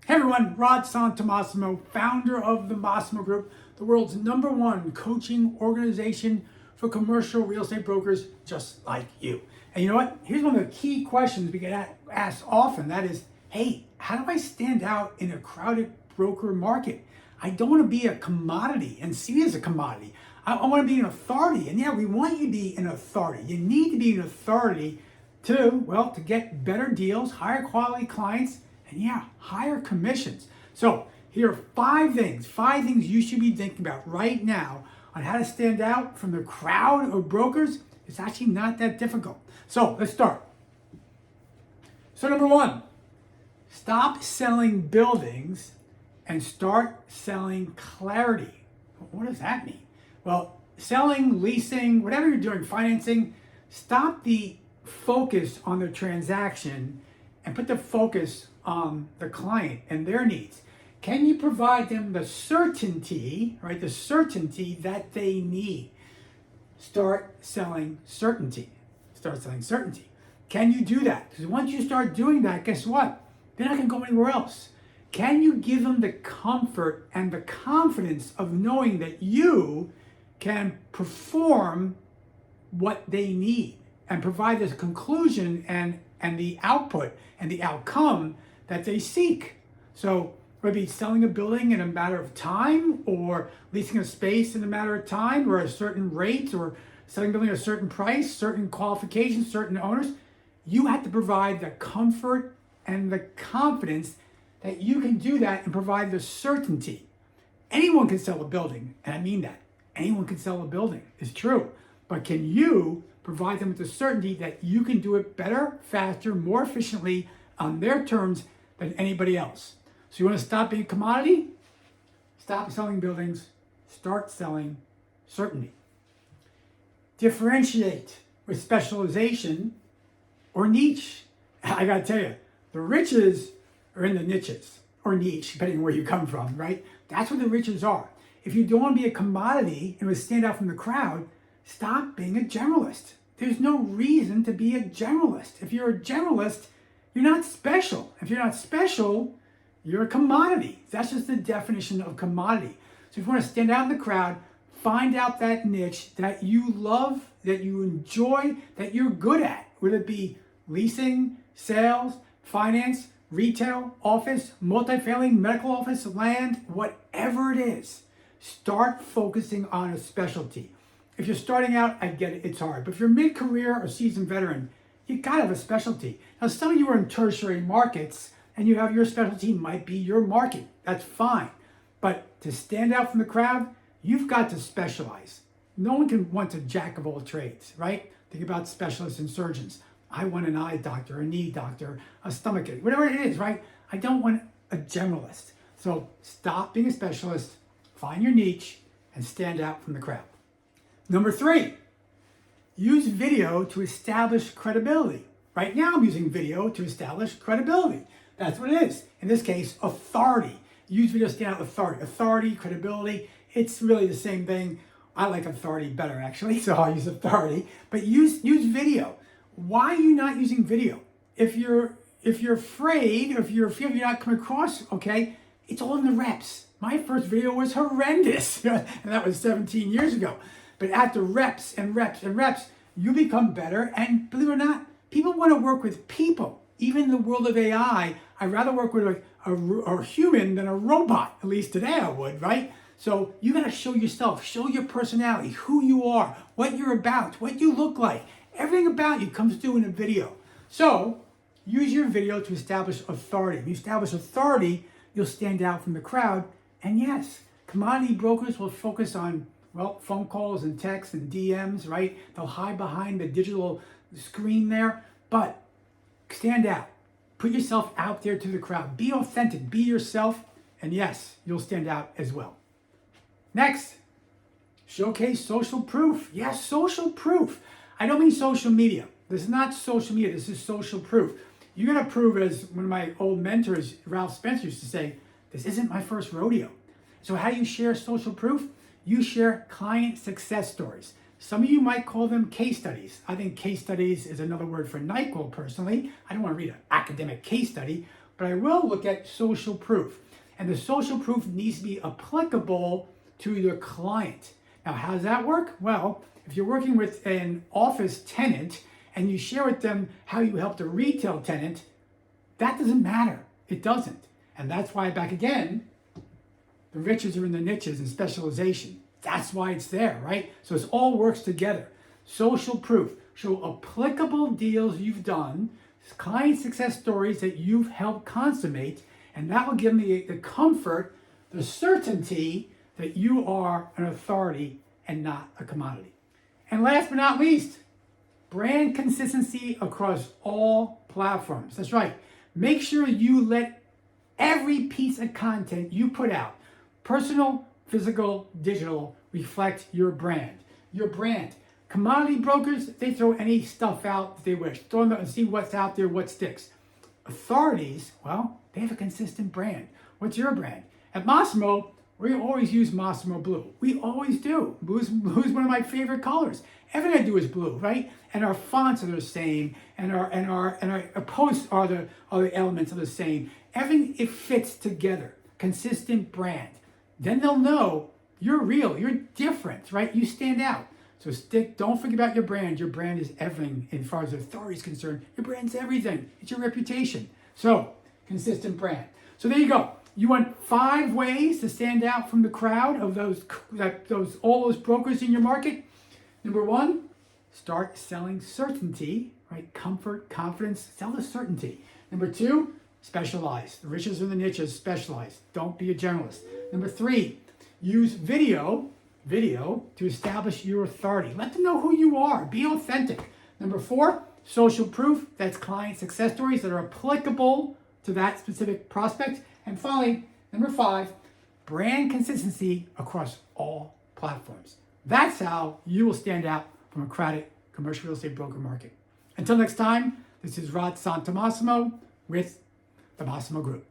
Hey everyone, Rod Santomassimo, founder of the Massimo Group, the world's #1 coaching organization for commercial real estate brokers just like you. And you know what? Here's one of the key questions we get asked often. That is, hey, how do I stand out in a crowded broker market? I don't want to be a commodity and see it as a commodity. I want to be an authority. And yeah, we want you to be an authority. You need to be an authority to get better deals, higher quality clients, and yeah, higher commissions. So here are five things you should be thinking about right now on how to stand out from the crowd of brokers. It's actually not that difficult. So let's start. So number one, stop selling buildings and start selling clarity. What does that mean? Well, selling, leasing, whatever you're doing, financing, stop the focus on the transaction and put the focus on the client and their needs. Can you provide them the certainty, right? The certainty that they need. Start selling certainty. Start selling certainty. Can you do that? Because once you start doing that, guess what? They're not going to go anywhere else. Can you give them the comfort and the confidence of knowing that you can perform what they need and provide this conclusion and the output and the outcome that they seek? So maybe selling a building in a matter of time, or leasing a space in a matter of time, or a certain rate, or selling a building at a certain price, certain qualifications, certain owners. You have to provide the comfort and the confidence that you can do that and provide the certainty. Anyone can sell a building, and I mean that. Anyone can sell a building, it's true. But can you provide them with the certainty that you can do it better, faster, more efficiently on their terms than anybody else? So you want to stop being a commodity? Stop selling buildings, start selling certainty. Differentiate with specialization or niche. I gotta tell you, the riches are in the niches or niche, depending on where you come from, right? That's where the riches are. If you don't want to be a commodity and stand out from the crowd, stop being a generalist. There's no reason to be a generalist. If you're a generalist, you're not special. If you're not special, you're a commodity. That's just the definition of commodity. So if you want to stand out in the crowd, find out that niche that you love, that you enjoy, that you're good at, whether it be leasing, sales, finance, retail, office, multifamily, medical office, land, whatever it is. Start focusing on a specialty. If you're starting out, I get it, it's hard. But if you're mid-career or seasoned veteran, you gotta have a specialty. Now, some of you are in tertiary markets and you have your specialty might be your market. That's fine. But to stand out from the crowd, you've got to specialize. No one can want a jack of all trades, right? Think about specialists and surgeons. I want an eye doctor, a knee doctor, a stomach ache, whatever it is, right? I don't want a generalist. So stop being a specialist, find your niche, and stand out from the crowd. Number 3, use video to establish credibility. Right now I'm using video to establish credibility. That's what it is. In this case, authority. Use video to stand out authority. Authority, credibility, it's really the same thing. I like authority better actually, so I'll use authority. But use video. Why are you not using video? If you're afraid, or if you feel you're not coming across, okay, it's all in the reps. My first video was horrendous, and that was 17 years ago. But after reps and reps and reps, you become better. And believe it or not, people want to work with people. Even in the world of AI, I'd rather work with a human than a robot. At least today I would, right? So you got to show yourself, show your personality, who you are, what you're about, what you look like. Everything about you comes through in a video. So use your video to establish authority. If you establish authority, you'll stand out from the crowd. And yes, commodity brokers will focus on, well, phone calls and texts and DMs, right? They'll hide behind the digital screen there, but stand out. Put yourself out there to the crowd. Be authentic, be yourself, and yes, you'll stand out as well. Next, showcase social proof. Yes, social proof. I don't mean social media. This is not social media, this is social proof. You're gonna prove, as one of my old mentors, Ralph Spencer, used to say, this isn't my first rodeo. So how do you share social proof? You share client success stories. Some of you might call them case studies. I think case studies is another word for NyQuil personally. I don't want to read an academic case study. but I will look at social proof. And the social proof needs to be applicable to your client. Now, how does that work? Well, if you're working with an office tenant and you share with them how you helped a retail tenant, that doesn't matter. It doesn't. And that's why, back again, the riches are in the niches and specialization. That's why it's there, right? So it all works together. Social proof. Show applicable deals you've done, client success stories that you've helped consummate, and that will give me the comfort, the certainty that you are an authority and not a commodity. And last but not least, brand consistency across all platforms. That's right. Make sure you let every piece of content you put out, personal, physical, digital, reflect your brand. Your brand. Commodity brokers, they throw any stuff out that they wish. Throw them out and see what's out there, what sticks. Authorities, well, they have a consistent brand. What's your brand? At Massimo, we always use Massimo Blue. We always do. Blue's one of my favorite colors. Everything I do is blue, right? And our fonts are the same, and our posts are the elements are the same. Everything, it fits together. Consistent brand. Then they'll know you're real, you're different, right? You stand out. So don't forget about your brand. Your brand is everything as far as the authority is concerned. Your brand's everything. It's your reputation. So, consistent brand. So there you go. You want 5 ways to stand out from the crowd of all those brokers in your market. Number 1, start selling certainty, right? Comfort, confidence, sell the certainty. Number 2, specialize. The riches are the niches, specialize. Don't be a generalist. Number 3, use video to establish your authority. Let them know who you are. Be authentic. Number 4, social proof. That's client success stories that are applicable to that specific prospect. And finally, number 5, brand consistency across all platforms. That's how you will stand out from a crowded commercial real estate broker market. Until next time, this is Rod Santomassimo with the Massimo Group.